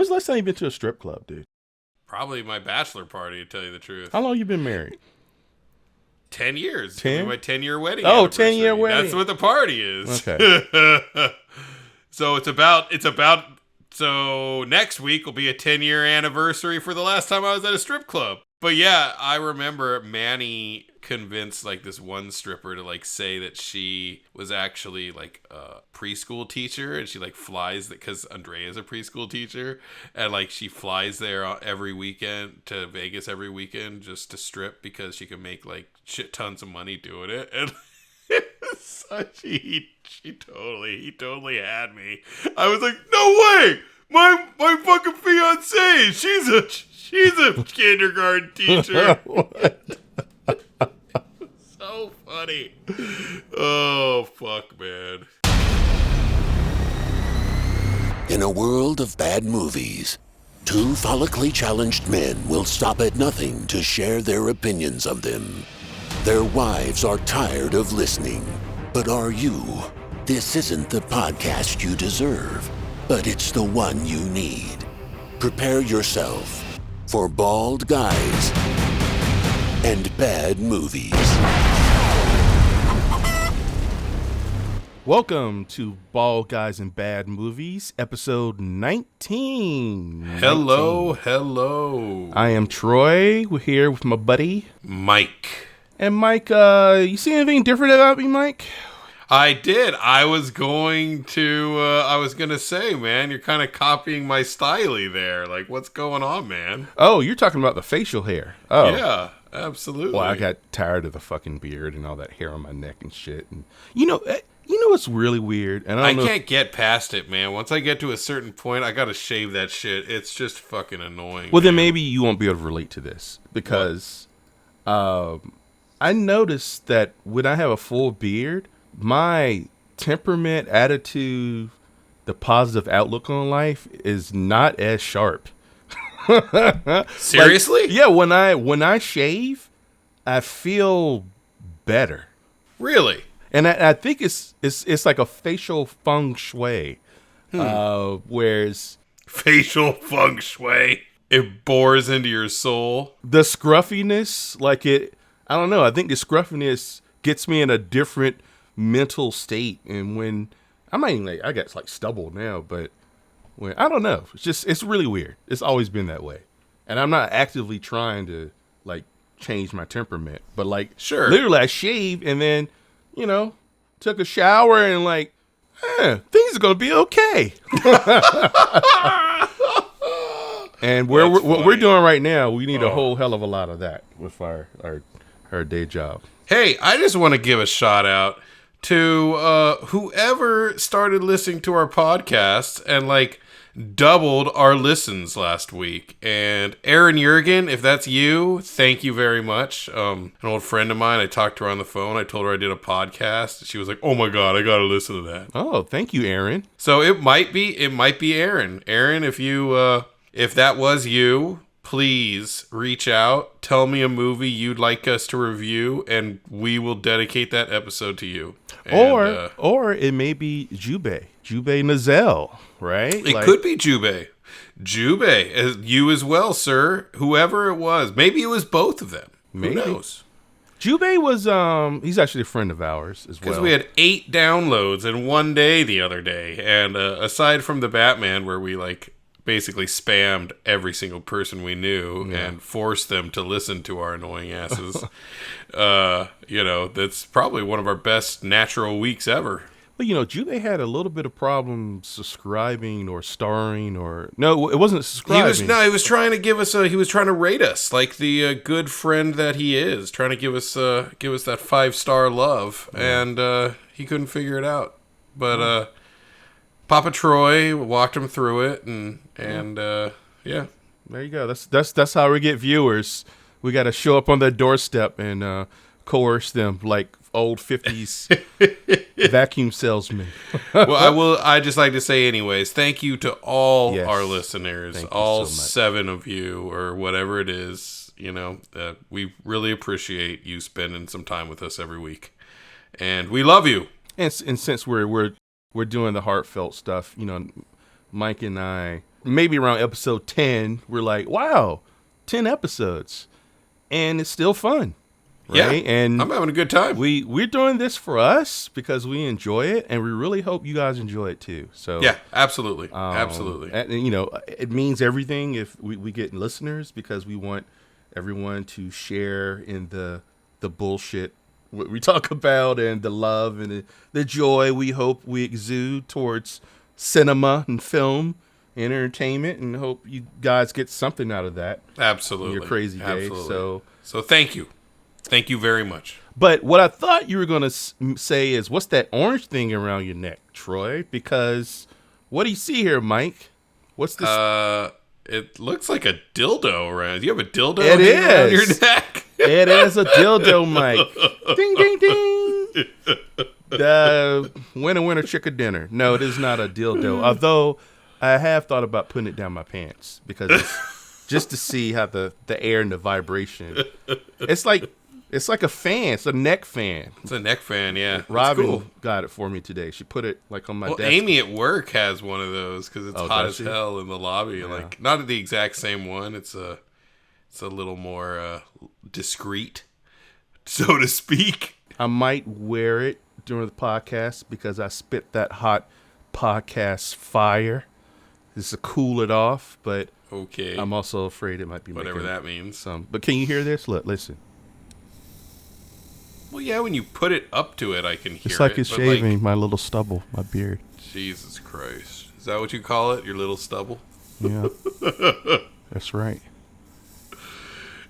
When's the last time you been to a strip club, dude? Probably my bachelor party, to tell you the truth. How long you been married? 10 years. 10? My 10-year wedding. Oh, anniversary. 10-year wedding. That's what the party is. Okay. So so next week will be a 10-year anniversary for the last time I was at a strip club. But yeah, I remember Manny convinced like this one stripper to like say that she was actually like a preschool teacher, and she like flies because Andrea's a preschool teacher, and like she flies there every weekend to Vegas every weekend just to strip because she can make like shit tons of money doing it. And so he totally had me. I was like, no way, my fucking fiance, she's a kindergarten teacher. So funny. Oh, fuck, man. In a world of bad movies, two follically challenged men will stop at nothing to share their opinions of them. Their wives are tired of listening. But are you? This isn't the podcast you deserve, but it's the one you need. Prepare yourself for Bald Guys and Bad Movies. Welcome to Bald Guys and Bad Movies, episode 19. Hello. I am Troy. We're here with my buddy Mike. And Mike, you see anything different about me, Mike? I did. I was going to say, man, you're kind of copying my style there. Like, what's going on, man? Oh, you're talking about the facial hair. Oh. Yeah, absolutely. Well, I got tired of the fucking beard and all that hair on my neck and shit. And you know what's really weird? And I can't get past it, man. Once I get to a certain point, I got to shave that shit. It's just fucking annoying. Well, then maybe you won't be able to relate to this because I noticed that when I have a full beard, my temperament, attitude, the positive outlook on life is not as sharp. Seriously? Like, yeah, when I shave, I feel better. Really? And I think it's like a facial feng shui. Whereas facial feng shui, it bores into your soul. The scruffiness, I don't know. I think the scruffiness gets me in a different mental state. And when I'm not even I got like stubble now, but when I don't know, it's really weird. It's always been that way. And I'm not actively trying to like change my temperament, but like sure, literally I shave and then, took a shower and things are going to be okay. And what we're doing right now, we need a whole hell of a lot of that with our day job. Hey, I just want to give a shout out to whoever started listening to our podcast and doubled our listens last week. And Aaron Jurgen, if that's you, thank you very much. An old friend of mine, I talked to her on the phone. I told her I did a podcast. She was like, oh my God, I got to listen to that. Oh, thank you, Aaron. So it might be Aaron. Aaron, if that was you, please reach out. Tell me a movie you'd like us to review, and we will dedicate that episode to you. And, or it may be Jubei Nazel, right? It could be Jubei, you as well, sir. Whoever it was, maybe it was both of them. Maybe. Who knows? Jubei was he's actually a friend of ours as well. Because we had 8 downloads in one day the other day, and aside from the Batman, where we basically spammed every single person we knew and forced them to listen to our annoying asses. That's probably one of our best natural weeks ever. But Jubei had a little bit of problems subscribing or starring no, it wasn't subscribing. He was trying to give us he was trying to rate us like the good friend that he is, trying to give us that 5-star love, and he couldn't figure it out. But Papa Troy walked him through it, and yeah. There you go. That's how we get viewers. We got to show up on their doorstep and coerce them like old 50s vacuum salesmen. Well, I just like to say anyways, thank you to all our listeners, all so 7 of you or whatever it is. We really appreciate you spending some time with us every week, and we love you. And since we're doing the heartfelt stuff, Mike and I maybe around episode 10, we're like, wow, 10 episodes. And it's still fun. Right? Yeah, and I'm having a good time. we're doing this for us because we enjoy it, and we really hope you guys enjoy it too. So Yeah, absolutely. Absolutely. and, you know, it means everything if we get listeners, because we want everyone to share in the bullshit what we talk about, and the love and the joy we hope we exude towards cinema and film and entertainment, and hope you guys get something out of that. Absolutely. In your crazy day. Absolutely. So thank you. Thank you very much. But what I thought you were going to say is, what's that orange thing around your neck, Troy? Because what do you see here, Mike? What's this? It looks like a dildo around. Do you have a dildo It hanging around your is. neck? It is a dildo, Mike. Ding, ding, ding. The winner chicken dinner. No, it is not a dildo. Although I have thought about putting it down my pants, because it's just to see how the air and the vibration. It's like a fan. It's a neck fan. It's a neck fan, yeah. That's Robin cool. got it for me today. She put it like on my Well, desk. Amy at work has one of those because it's hot does as she? hell in the lobby. Yeah. Like, not the exact same one. It's a little more discreet, so to speak. I might wear it during the podcast because I spit that hot podcast fire. Just to cool it off, but Okay. I'm also afraid it might be Whatever making that means. some. But can you hear this? Look, listen. Well, yeah, when you put it up to it, I can hear It's like it. it's but, shaving my little stubble, my beard. Jesus Christ. Is that what you call it? Your little stubble? Yeah, that's right.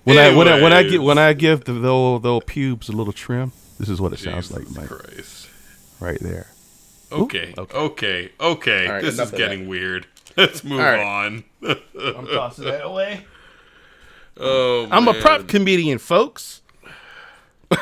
When I give the old pubes a little trim, this is what it sounds like, Jesus Mike. Christ. Right there. Okay. Okay. Okay. All right, This enough is of getting weird. Let's move All right. on. I'm tossing that away. Oh, I'm a man. prop comedian, folks.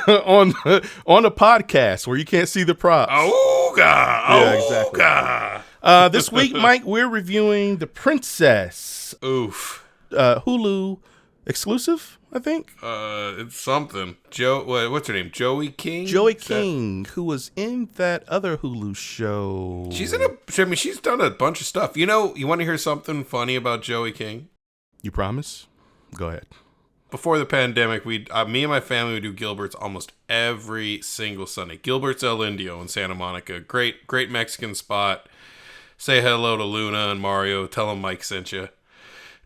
on a podcast where you can't see the props. Ooga. Yeah, exactly. Ooga. This week, Mike, we're reviewing The Princess, Oof. Hulu exclusive, I think. It's something. What's her name? Joey King? Joey Is that- King, who was in that other Hulu show. She's she's done a bunch of stuff. You know, you want to hear something funny about Joey King? You promise? Go ahead. Before the pandemic, me and my family would do Gilbert's almost every single Sunday. Gilbert's El Indio in Santa Monica. Great Mexican spot. Say hello to Luna and Mario. Tell them Mike sent you.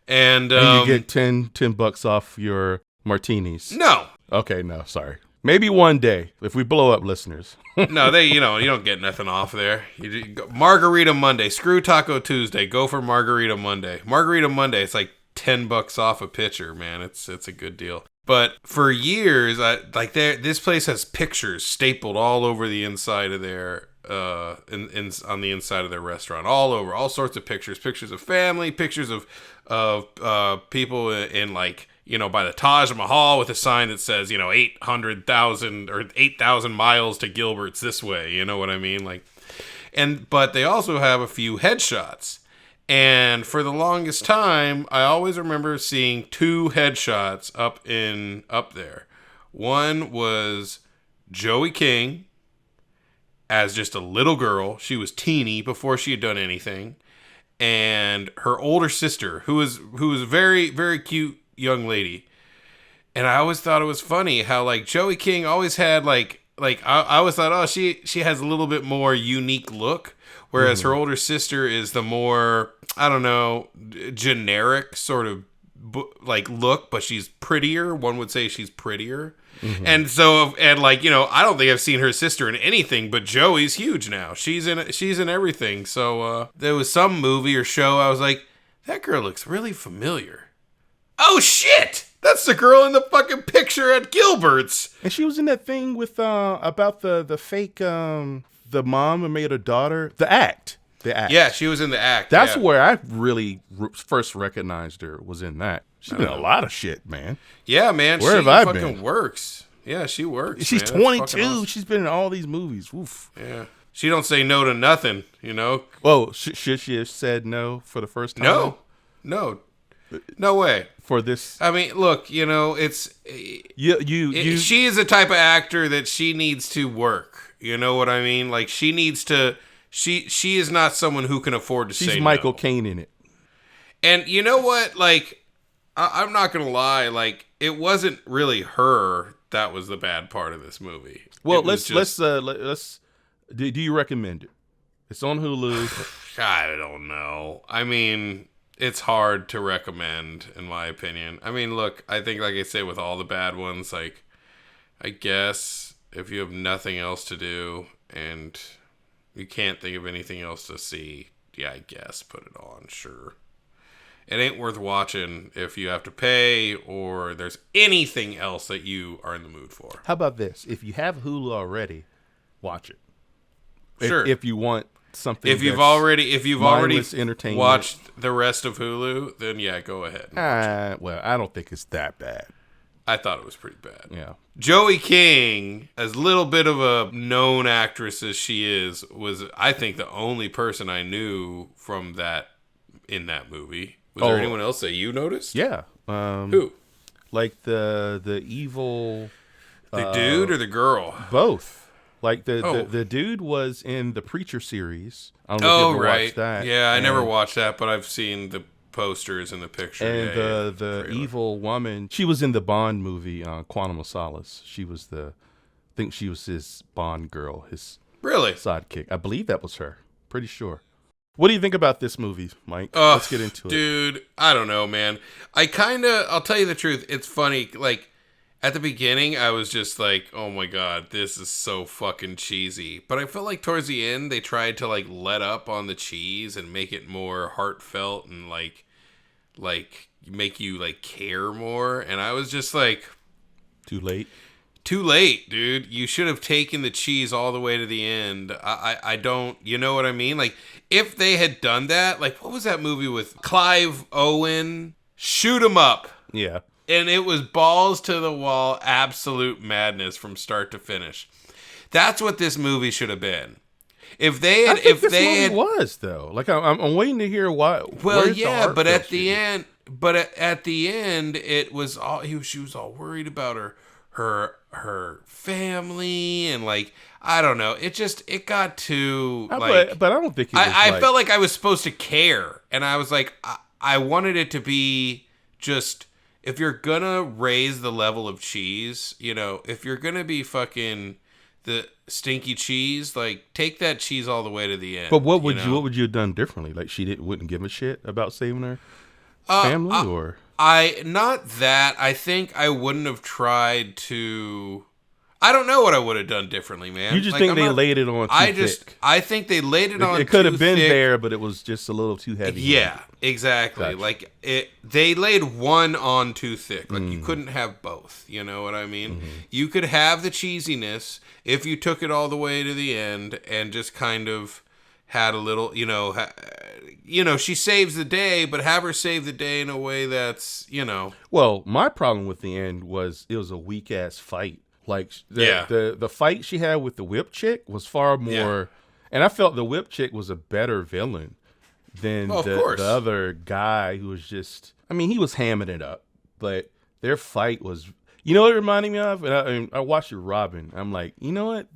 And And you get $10 off your martinis. no, Okay, no, sorry. Maybe one day if we blow up listeners. no, you don't get nothing off there. You go, Margarita Monday, screw Taco Tuesday, go for Margarita Monday. Margarita Monday, it's like $10 off a pitcher, man. It's a good deal. But for years, this place has pictures stapled all over the inside of their on the inside of their restaurant, all over, all sorts of pictures of family, pictures of people in like, by the Taj Mahal with a sign that says, 800,000 or 8,000 miles to Gilbert's this way. You know what I mean? But they also have a few headshots. And for the longest time, I always remember seeing two headshots up there. One was Joey King as just a little girl. She was teeny before she had done anything. And her older sister, who was a very, very cute young lady. And I always thought it was funny how like Joey King always had I always thought, oh, she has a little bit more unique look. Whereas her older sister is the more, I don't know, generic sort of look, but she's prettier. One would say she's prettier. Mm-hmm. And so, I don't think I've seen her sister in anything, but Joey's huge now. She's in everything. So there was some movie or show I was like, that girl looks really familiar. Oh, shit! That's the girl in the fucking picture at Gilbert's. And she was in that thing with about the fake the mom who made a daughter. The Act. Yeah, she was in The Act. That's yeah. where I really first recognized her, was in that. She's been in a lot of shit, man. Yeah, man. Where she have I fucking been? works. Yeah, she works. She's man. That's 22. fucking awesome. She's been in all these movies. Oof. Yeah. She don't say no to nothing, Whoa, should she have said no for the first time? No way. For this, I mean, look, it's she is the type of actor that she needs to work. You know what I mean? Like she needs to. She is not someone who can afford to say she's Michael no. Caine in it. And you know what? Like, I'm not gonna lie. Like, it wasn't really her that was the bad part of this movie. Well, It was let's. Do you recommend it? It's on Hulu. I don't know. I mean, it's hard to recommend, in my opinion. I mean, look, I think, like I say, with all the bad ones, like, I guess if you have nothing else to do and you can't think of anything else to see, yeah, I guess put it on, sure. It ain't worth watching if you have to pay or there's anything else that you are in the mood for. How about this? If you have Hulu already, watch it. Sure. If you want something, If you've that's already mindless entertainment. watched the rest of Hulu, then yeah, go ahead. and watch it. Well, I don't think it's that bad. I thought it was pretty bad. Yeah. Joey King, as little bit of a known actress as she is, was I think the only person I knew from that in that movie. Was there anyone else that you noticed? Yeah. Who? Like the evil. The dude or the girl? Both. Like Oh. the dude was in the Preacher series. I don't know if you ever watched that. Yeah, I And- never watched that, but I've seen the posters and the picture. And yeah, the trailer. evil woman, she was in the Bond movie, Quantum of Solace. She was I think she was his Bond girl, his Really? sidekick. I believe that was her. Pretty sure. What do you think about this movie, Mike? Ugh, Let's get into it. Dude, I don't know, man. I'll tell you the truth. It's funny. Like, at the beginning, I was just like, oh my God, this is so fucking cheesy. But I felt like towards the end, they tried to, like, let up on the cheese and make it more heartfelt and, like make you, like, care more. And I was just like, Too late. too late, dude. You should have taken the cheese all the way to the end. I don't, you know what I mean? Like, if they had done that, like, what was that movie with Clive Owen? Shoot 'em up. Yeah. And it was balls to the wall, absolute madness from start to finish. That's what this movie should have been. If they had, I think if this they movie had, was though. Like I'm waiting to hear why. well, where's yeah, but at the end. end, it was all she was all worried about her family and like I don't know. It got too like. But I don't think it was I felt like I was supposed to care, and I was like, I wanted it to be just if you're gonna raise the level of cheese, you know, if you're gonna be fucking the stinky cheese, like take that cheese all the way to the end. But what would know? what would you have done differently? Like she wouldn't give a shit about saving her family, or not that. I think I wouldn't have tried to. I don't know what I would have done differently, man. you just Like, think I'm they not- laid it on too thick? I think they laid it on. It could too have been thick. there, but it was just a little too heavy. Yeah, exactly. Gotcha. Like they laid one on too thick. Like you couldn't have both. You know what I mean? You could have the cheesiness if you took it all the way to the end and just kind of had a little, she saves the day, but have her save the day in a way that's, Well, my problem with the end was it was a weak ass fight. Like the fight she had with the whip chick was far more, and I felt the whip chick was a better villain than Well, of the course. other guy who was just. I mean, he was hamming it up, but their fight was. You know what it reminded me of? And I watched it, Robin. I'm like, you know what?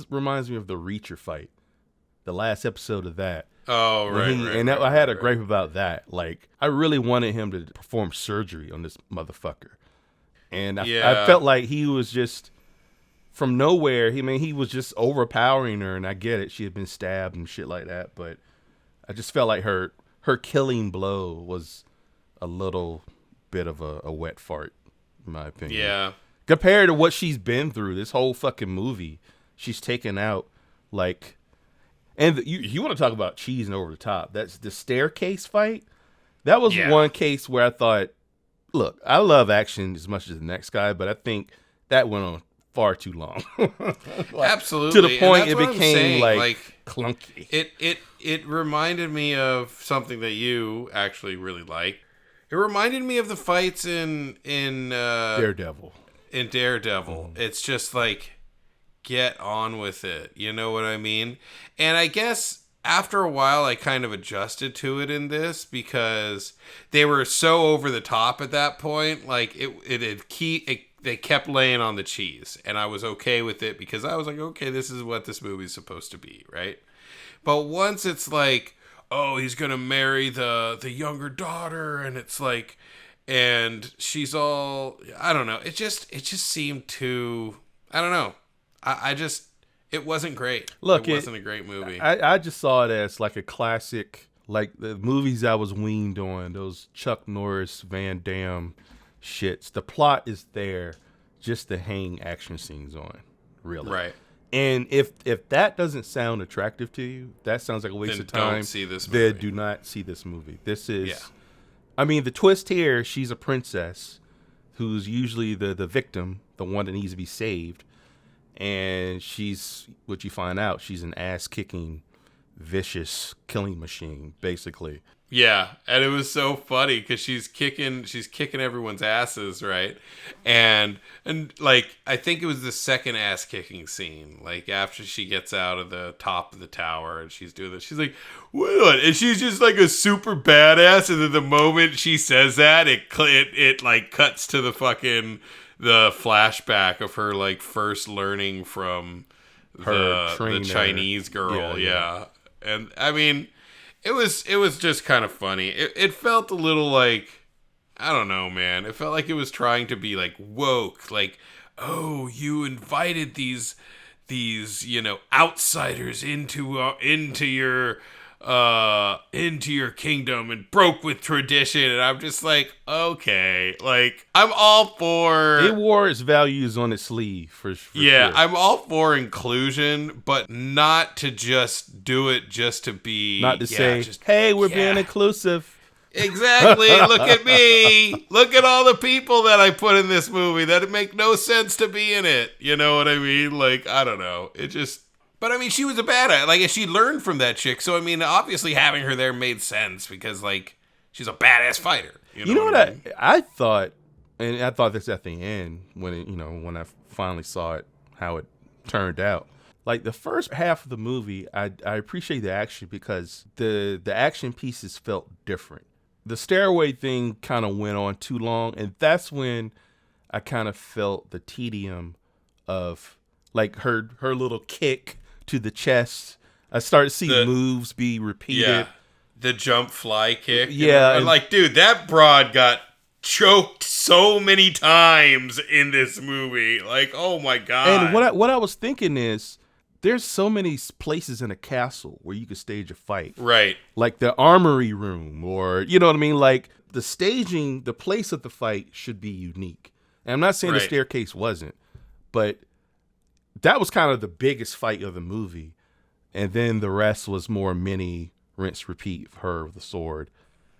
Reminds me of the Reacher fight, the last episode of that. Oh, right. I had a gripe about that. Like, I really wanted him to perform surgery on this motherfucker, and I felt like he was just from nowhere. He was just overpowering her, and I get it. She had been stabbed and shit like that, but I just felt like her killing blow was a little bit of a wet fart, in my opinion. Yeah. Compared to what she's been through, this whole fucking movie, she's taken out like. And you want to talk about cheesing over the top? That's the staircase fight. That was one case where I thought, look, I love action as much as the next guy, but I think that went on far too long. Absolutely. To the point And it that's what I'm became saying, like clunky. It reminded me of something that you actually really like. It reminded me of the fights in Daredevil. In Daredevil. It's just like, get on with it. You know what I mean? And I guess after a while, I kind of adjusted to it in this because they were so over the top at that point. Like they kept laying on the cheese, and I was okay with it because I was like, okay, this is what this movie's supposed to be, right? But once it's like, oh, he's gonna marry the younger daughter, and it's like, and she's all, I don't know. It just seemed too, I don't know. I just, it wasn't great. Look, it wasn't a great movie. I just saw it as like a classic, like the movies I was weaned on, those Chuck Norris, Van Damme shits. The plot is there just to hang action scenes on, really. Right. And if that doesn't sound attractive to you, that sounds like a waste Then of time. don't see this movie. Then do not see this movie. This is, Yeah. I mean, the twist here, she's a princess who's usually the victim, the one that needs to be saved. And she's, what you find out, she's an ass-kicking, vicious killing machine, basically. Yeah, and it was so funny because she's kicking everyone's asses, right? And like, I think it was the second ass kicking scene, like after she gets out of the top of the tower and she's doing this, she's like, what? And she's just like a super badass. And then the moment she says that, it like cuts to the flashback of her like first learning from Her the trainer. Chinese girl. Yeah. And I mean, it was just kind of funny. It felt a little like, I don't know, man. It felt like it was trying to be like woke, like, oh, you invited these outsiders into your kingdom and broke with tradition. And I'm just like, okay, like, I'm all for It wore its values on its sleeve, for yeah, sure. I'm all for inclusion, but not to just do it just to be Not to say, hey, we're being inclusive. Exactly. Look at me. Look at all the people that I put in this movie that make no sense to be in it. You know what I mean? Like, I don't know. It just, but I mean, she was a badass. Like, she learned from that chick. So, I mean, obviously having her there made sense because, like, she's a badass fighter. You know what I thought, and I thought this at the end when I finally saw it, how it turned out. Like the first half of the movie, I appreciate the action because the action pieces felt different. The stairway thing kind of went on too long, and that's when I kind of felt the tedium of like her little kick to the chest. I started to see moves be repeated. Yeah. The jump fly kick. Yeah. And like, dude, that broad got choked so many times in this movie. Like, oh my God. And what I was thinking is, there's so many places in a castle where you could stage a fight. Right. Like the armory room, or, you know what I mean? Like the staging, the place of the fight should be unique. And I'm not saying the staircase wasn't, but that was kind of the biggest fight of the movie. And then the rest was more mini rinse, repeat, her with the sword.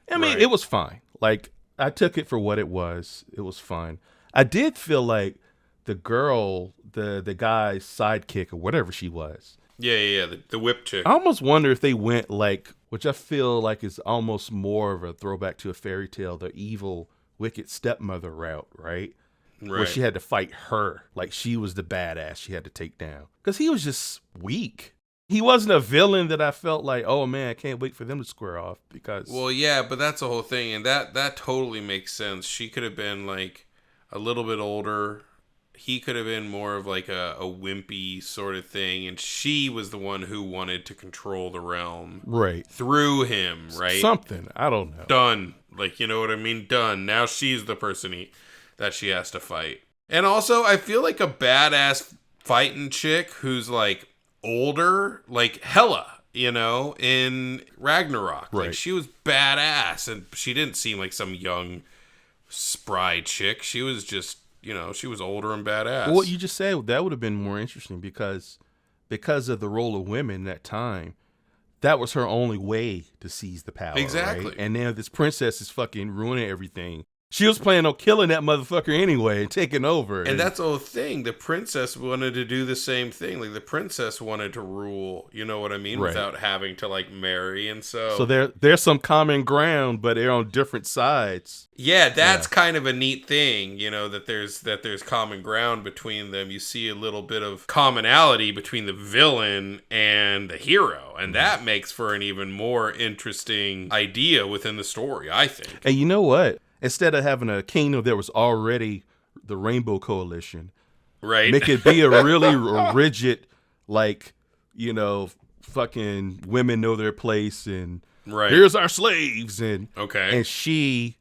I mean, it was fine. Like, I took it for what it was. It was fine. I did feel like the girl, the guy's sidekick or whatever she was. Yeah. The whip chick. I almost wonder if they went like, which I feel like is almost more of a throwback to a fairy tale, the evil, wicked stepmother route, right? Where she had to fight her. Like she was the badass she had to take down. Because he was just weak. He wasn't a villain that I felt like, oh man, I can't wait for them to square off because. Well, yeah, but that's the whole thing. And that totally makes sense. She could have been like a little bit older. He could have been more of like a wimpy sort of thing. And she was the one who wanted to control the realm. Right. Through him, right? Something. I don't know. Done. Like, you know what I mean? Done. Now she's the person that she has to fight. And also, I feel like a badass fighting chick who's like older, like Hela, you know, in Ragnarok. Right. Like, she was badass. And she didn't seem like some young, spry chick. She was just, you know, she was older and badass. Well, what you just said, that would have been more interesting because of the role of women that time. That was her only way to seize the power. Exactly. Right? And now this princess is fucking ruining everything. She was planning on killing that motherfucker anyway and taking over. And that's the whole thing. The princess wanted to do the same thing. Like, the princess wanted to rule, you know what I mean? Right. Without having to, like, marry. And So there's some common ground, but they're on different sides. Yeah, that's kind of a neat thing, you know, that there's common ground between them. You see a little bit of commonality between the villain and the hero. And that makes for an even more interesting idea within the story, I think. And you know what? Instead of having a kingdom that was already the Rainbow Coalition, right? Make it be a really rigid, like, you know, fucking women know their place and Right. Here's our slaves. Okay. And she,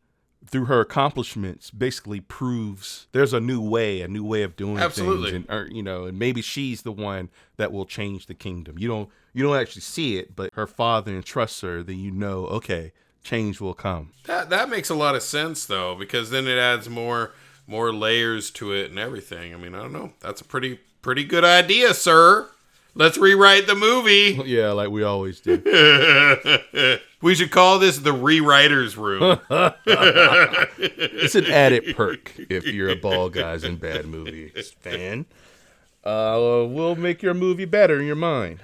through her accomplishments, basically proves there's a new way of doing Absolutely. things. And, and maybe she's the one that will change the kingdom. You don't actually see it, but her father entrusts her, then okay, change will come. That makes a lot of sense, though, because then it adds more layers to it and everything. I mean, I don't know. That's a pretty good idea, sir. Let's rewrite the movie. Yeah, like we always do. We should call this the rewriters room. It's an added perk if you're a Ball Guys in Bad Movies fan. We'll make your movie better in your mind.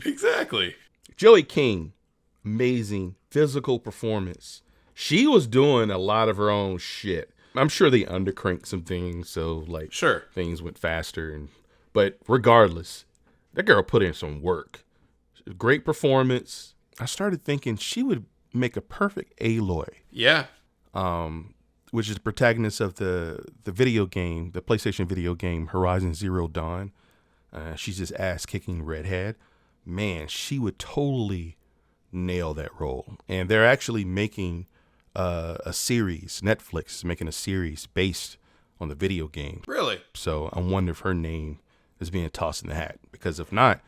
Exactly. Joey King, amazing physical performance. She was doing a lot of her own shit. I'm sure they undercranked some things, so Sure. things went faster. But regardless, that girl put in some work. Great performance. I started thinking she would make a perfect Aloy. Yeah. Which is the protagonist of the video game, the PlayStation video game Horizon Zero Dawn. She's this ass-kicking redhead. Man, she would totally nail that role. And they're actually making a series. Netflix is making a series based on the video game. Really? So I wonder if her name is being tossed in the hat. Because if not,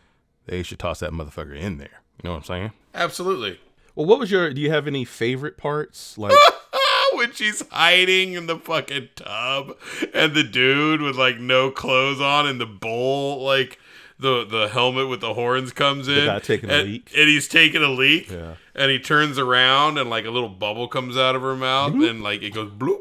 they should toss that motherfucker in there. You know what I'm saying? Absolutely. Well, do you have any favorite parts? Like, When she's hiding in the fucking tub and the dude with no clothes on in the bowl, the helmet with the horns comes in. The guy taking a leak. And he's taking a leak. Yeah. And he turns around and a little bubble comes out of her mouth and it goes bloop.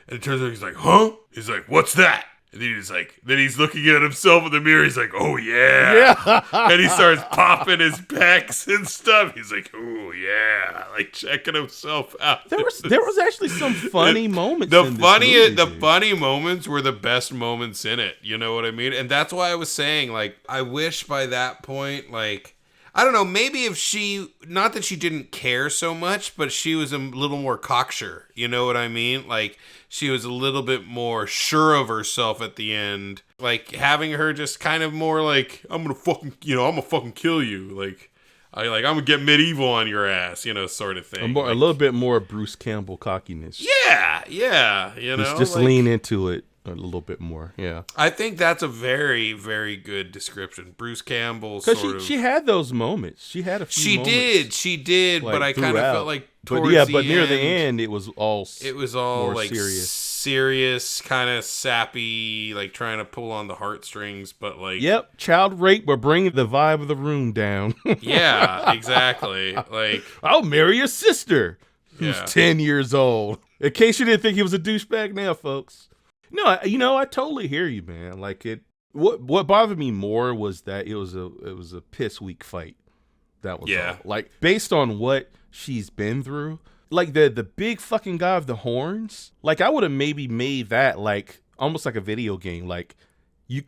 And it turns around, he's like, huh? He's like, what's that? And then he's looking at himself in the mirror. He's like, oh, yeah. And he starts popping his pecs and stuff. He's like, oh, yeah. Checking himself out. There was actually some funny moments in this movie, The dude. funny moments were the best moments in it. You know what I mean? And that's why I was saying, I wish by that point, I don't know, maybe if not that she didn't care so much, but she was a little more cocksure. You know what I mean? She was a little bit more sure of herself at the end. Having her just kind of more I'm gonna fucking, I'm gonna fucking kill you. I'm gonna get medieval on your ass, sort of thing. A little bit more Bruce Campbell cockiness. Yeah, Just lean into it a little bit more, yeah. I think that's a very, very good description. Bruce Campbell Because she had those moments. She had a few moments. She did, but I kind of throughout. felt like But towards near the end, it was all more serious, kind of sappy, trying to pull on the heartstrings, but Yep, child rape, but bringing the vibe of the room down. Yeah, exactly. I'll marry your sister, who's Yeah. 10 years old. In case you didn't think he was a douchebag now, folks. No, I totally hear you, man. What bothered me more was that it was a piss weak fight. That was all. Based on what she's been through, the big fucking guy of the horns. I would have maybe made that almost like a video game.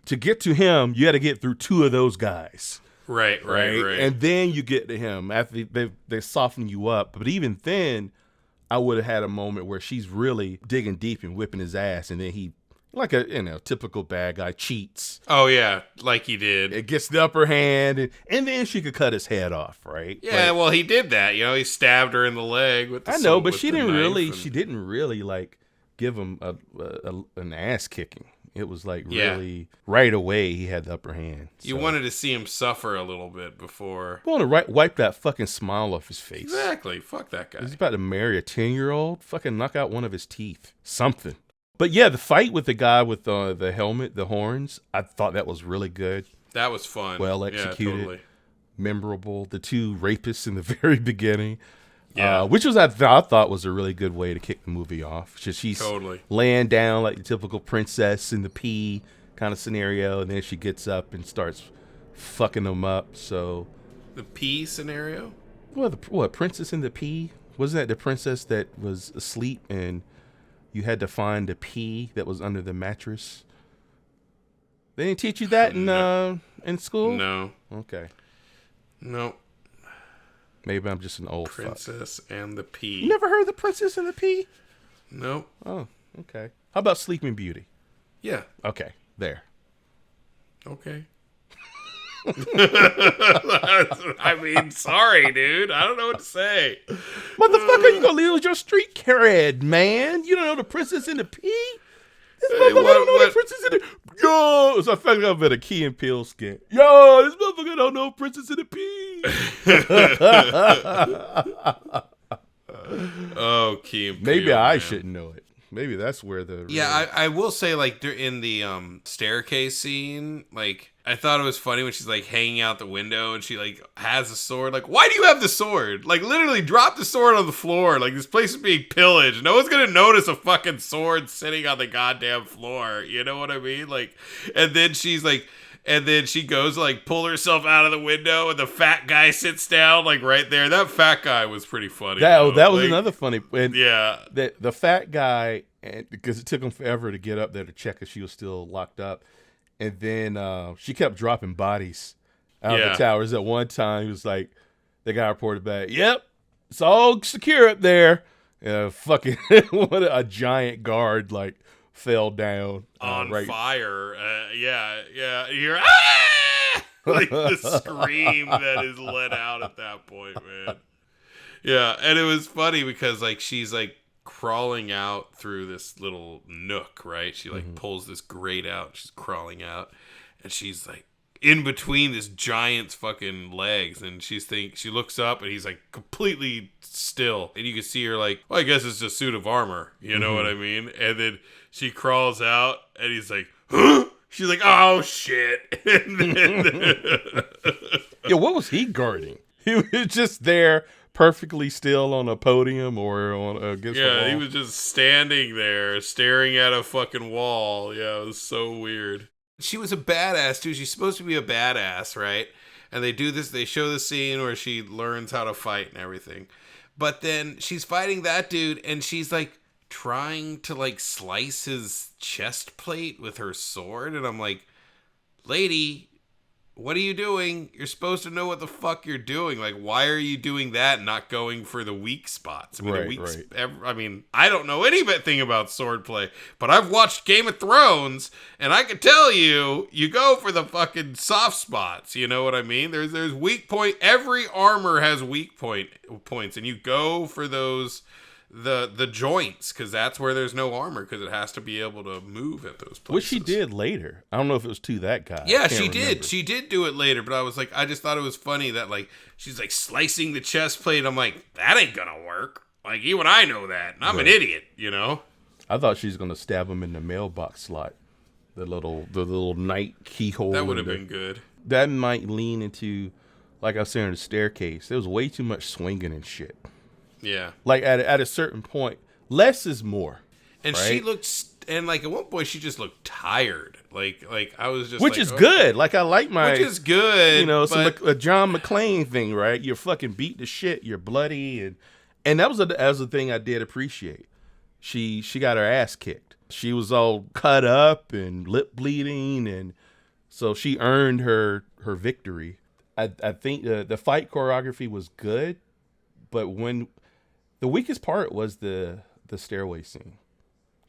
To get to him, you had to get through two of those guys. Right. And then you get to him after they soften you up. But even then, I would have had a moment where she's really digging deep and whipping his ass, and then he, a typical bad guy, cheats. Oh yeah, like he did. It gets the upper hand, and then she could cut his head off, right? Yeah, well, he did that. He stabbed her in the leg with the I know, but with she the didn't knife really. and- She didn't really give him an ass kicking. It was really right away he had the upper hand. You wanted to see him suffer a little bit before. I want to wipe that fucking smile off his face. Exactly. Fuck that guy. He's about to marry a 10-year-old. Fucking knock out one of his teeth. Something. But yeah, the fight with the guy with the helmet, the horns, I thought that was really good. That was fun. Well executed. Yeah, totally. Memorable. The two rapists in the very beginning. Yeah. Which was I thought was a really good way to kick the movie off. She's Totally. laying down like the typical princess in the pea kind of scenario, and then she gets up and starts fucking them up. So The pea scenario? what Princess in the Pea? Wasn't that the princess that was asleep and you had to find a pea that was under the mattress? They didn't teach you that in school? No. Okay. No. Maybe I'm just an old fuck. Princess and the Pea. You never heard the Princess and the Pea? Nope. Oh, okay. How about Sleeping Beauty? Yeah. Okay, there. Okay. I mean, sorry, dude. I don't know what to say. Motherfucker, you gonna lose your street cred, man. You don't know the Princess and the Pea? This Hey, motherfucker don't know what- the Princess and the... Yo! So I found out about a Key and Peele skit. Yo, this motherfucker don't know Princess and the Pea. Oh, Key and Maybe Peele, I man. shouldn't know it. Maybe that's where the... Yeah, I will say, like, they're in the staircase scene, like, I thought it was funny when she's, like, hanging out the window and she, like, has a sword. Like, why do you have the sword? Like, literally drop the sword on the floor. Like, this place is being pillaged. No one's gonna notice a fucking sword sitting on the goddamn floor. You know what I mean? Like, and then she's, like... And then she goes to, like, pull herself out of the window, and the fat guy sits down, like, right there. That fat guy was pretty funny. That though. was Like, another funny... And Yeah. the fat guy, and because it took him forever to get up there to check if she was still locked up. And then she kept dropping bodies out of Yeah. the towers. At one time, he was like, the guy reported back, yep, it's all secure up there. Fucking what a giant guard, like, fell down. On right. fire. Yeah. You hear, ah! Like the scream that is let out at that point, man. Yeah, and it was funny because, like, she's, like, crawling out through this little nook, right? She, like, pulls this grate out. She's crawling out, and she's, like, in between this giant's fucking legs, and she looks up, and he's, like, completely still, and you can see her, like, well, I guess it's a suit of armor, you know what I mean? And then she crawls out, and he's like, huh? She's like, oh shit. And then, Yeah, what was he guarding? He was just there, perfectly still on a podium or on against the yeah, wall. he was just standing there, staring at a fucking wall. Yeah, it was so weird. She was a badass too. She's supposed to be a badass, right? And they show the scene where she learns how to fight and everything. But then she's fighting that dude, and she's like trying to like slice his chest plate with her sword, and I'm like, lady, what are you doing? You're supposed to know what the fuck you're doing. Like, why are you doing that and not going for the weak spots? I mean, Right. I don't know anything about swordplay, but I've watched Game of Thrones, and I can tell you, you go for the fucking soft spots. You know what I mean? There's weak point. Every armor has weak points, and you go for those. The joints, because that's where there's no armor, because it has to be able to move at those places. Which she did later. I don't know if it was to that guy. Yeah, I she can't did. remember. She did do it later, but I was like, I just thought it was funny that, like, she's like slicing the chest plate. I'm like, that ain't gonna work. Like, even I know that. And I'm an idiot, you know? I thought she was gonna stab him in the mailbox slot, the little night keyhole. That would have in been good. That might lean into, like I was saying, the staircase. There was way too much swinging and shit. Yeah. Like at a certain point, less is more. And right? she looked, and like at one point she just looked tired. Like I was just Which like, is oh, good. Like I like my, Which is good. you know, some but a John McClane thing, right? You're fucking beat to shit. You're bloody, and that was a thing I did appreciate. She got her ass kicked. She was all cut up and lip bleeding, and so she earned her victory. I think the fight choreography was good, but when the weakest part was the stairway scene,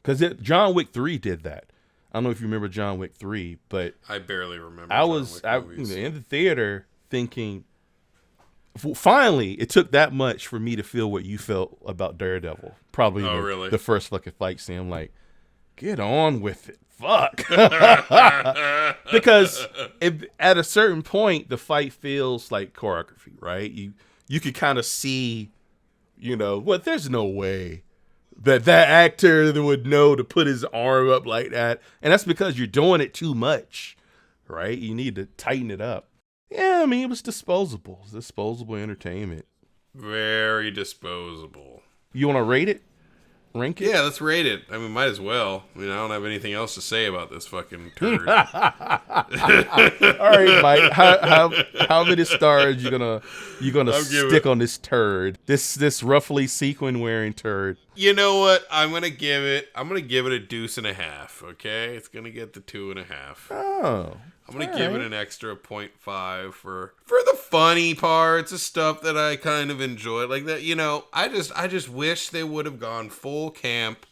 because John Wick 3 did that. I don't know if you remember John Wick 3, but I barely remember. I John was Wick movies. in the theater thinking, finally, it took that much for me to feel what you felt about Daredevil. Probably really? the first fucking fight scene. I'm like, get on with it. Fuck. Because at a certain point, the fight feels like choreography, right? You could kind of see, you know, there's no way that actor would know to put his arm up like that. And that's because you're doing it too much, right? You need to tighten it up. Yeah, I mean, it was disposable. It was disposable entertainment. Very disposable. You want to rate it? Rank it? Yeah, let's rate it. I mean, might as well. I mean, I don't have anything else to say about this fucking turd. All right, Mike. How many stars you gonna stick on this turd? This roughly sequin wearing turd. You know what? I'm gonna give it a deuce and a half. Okay, it's gonna get the 2.5. Oh, I'm gonna give it an extra 0.5 for the funny parts of stuff that I kind of enjoy, like that. You know, I just wish they would have gone full camp,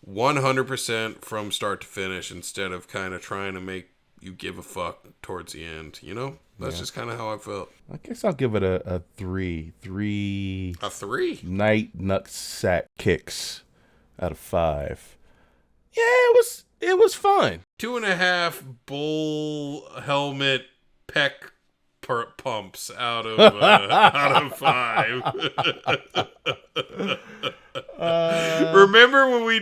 100% from start to finish, instead of kind of trying to make you give a fuck towards the end. You know, that's just kind of how I felt. I guess I'll give it a 3. 3 A 3? night nutsack kicks out of 5. Yeah, it was fun. 2.5 bull helmet peck pumps out of 5. Remember when we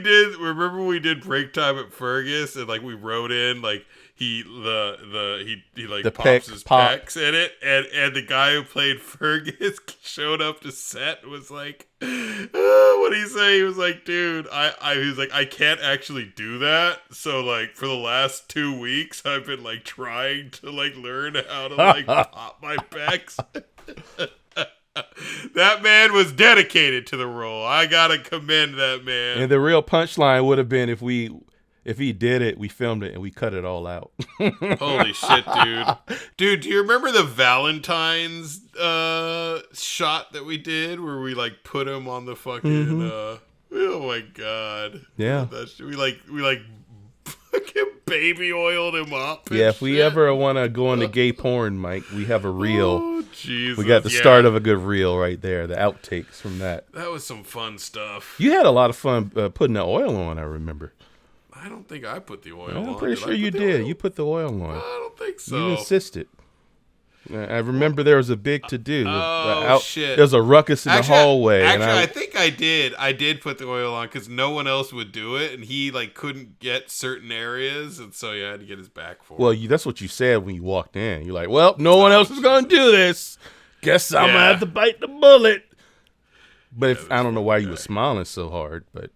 did break time at Fergus and like we wrote in like he like The pops his pop. pecs in it, and the guy who played Fergus showed up to set and was like, what did he say? He was like, dude, he was like, I can't actually do that. So like for the last 2 weeks, I've been like trying to like learn how to like pop my pecs. That man was dedicated to the role. I gotta commend that man. And the real punchline would have been if he did it, we filmed it and we cut it all out. Holy shit, dude. Dude, do you remember the Valentine's shot that we did where we like put him on the fucking oh my god. Yeah. We like fucking baby oiled him up. And Yeah, if we shit. ever want to go into gay porn, Mike, we have a reel. Oh, Jesus. We got the yeah. start of a good reel right there, the outtakes from that. That was some fun stuff. You had a lot of fun putting the oil on, I remember. I don't think I put the oil on. I'm pretty Did I sure you put the did. oil? You put the oil on. I don't think so. You insisted. I remember there was a big to-do. Shit. There's a ruckus in the hallway. Actually, and I think I did. I did put the oil on because no one else would do it, and he like couldn't get certain areas, and so you had to get his back for well, it. that's what you said when you walked in. You're like, well, no one else is going to do this. Guess I'm going to Yeah. have to bite the bullet. But I don't know why you were smiling so hard, but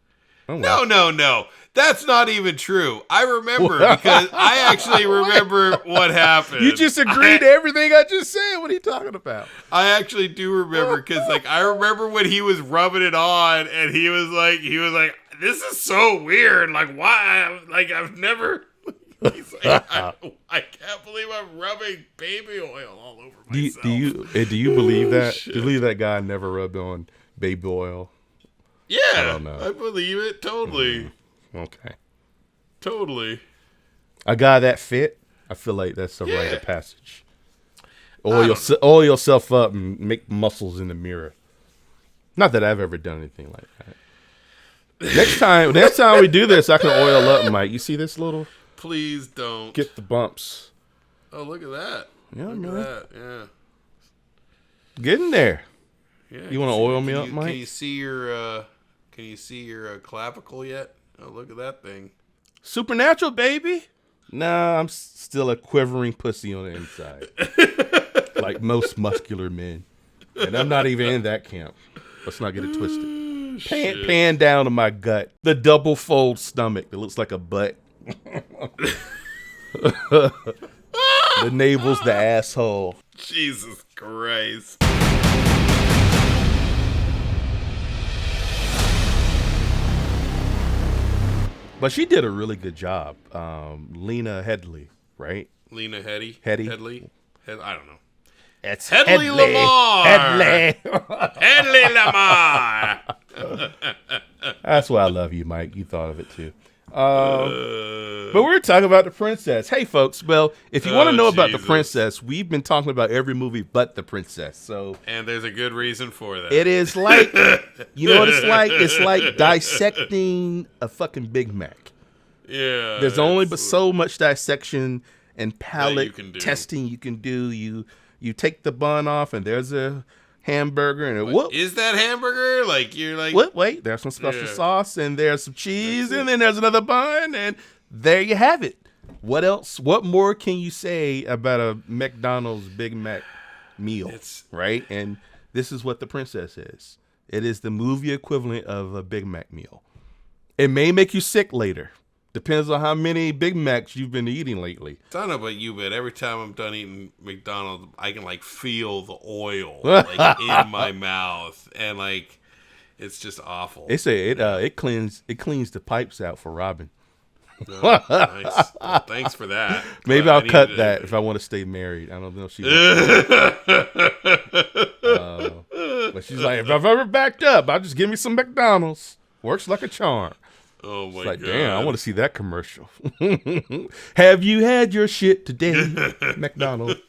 oh well. No. That's not even true. I remember because I actually remember what happened. You just agreed to everything I just said. What are you talking about? I actually do remember because like I remember when he was rubbing it on and he was like, this is so weird. Like why? Like I've never. He's like, I can't believe I'm rubbing baby oil all over myself. Do you believe that? shit. Do you believe that guy never rubbed on baby oil? Yeah, I don't know. I believe it totally. Okay. Totally. A guy that fit, I feel like that's a rite Yeah. of passage. Oil yourself up and make muscles in the mirror. Not that I've ever done anything like that. Next time we do this, I can oil up, Mike. You see this little? Please don't. Get the bumps. Oh, look at that. Yeah, Look man. at that. Yeah. Get in there. Yeah. You wanna can oil see- me can up, you- Mike? Can you see your clavicle yet? Oh, look at that thing. Supernatural, baby. Nah, I'm still a quivering pussy on the inside. Like most muscular men. And I'm not even in that camp. Let's not get it twisted. Pan down to my gut. The double fold stomach that looks like a butt. The navel's the asshole. Jesus Christ. But she did a really good job. Lena Headley, right? Lena Headey? Headey. Headley? I don't know. It's Headley Lamar. Headley. Headley Lamar. That's why I love you, Mike. You thought of it too. But we're talking about the princess. Hey, folks. Well, if you want to know about the Jesus. princess, we've been talking about every movie but the princess. So And there's a good reason for that. it is like, you know what it's like? It's like dissecting a fucking Big Mac. Yeah. There's only but it's- so much dissection and palate can do. testing you can do. You take the bun off, and there's a hamburger, and whoop. Is that hamburger? Like, you're like. Wait, there's some special Yeah. sauce, and there's some cheese, and then there's another bun, and there you have it. What else? What more can you say about a McDonald's Big Mac meal? Right? And this is what the princess is. It is the movie equivalent of a Big Mac meal. It may make you sick later. Depends on how many Big Macs you've been eating lately. I don't know about you, but every time I'm done eating McDonald's, I can like feel the oil like in my mouth, and like it's just awful. They say it cleans the pipes out for Robin. Nice. Well, thanks for that. Maybe But I I'll cut needed that it. if I want to stay married. I don't know if she. But she's like, if I've ever backed up, I'll just give me some McDonald's. Works like a charm. Oh my It's like, god! damn, I want to see that commercial. Have you had your shit today, McDonald's?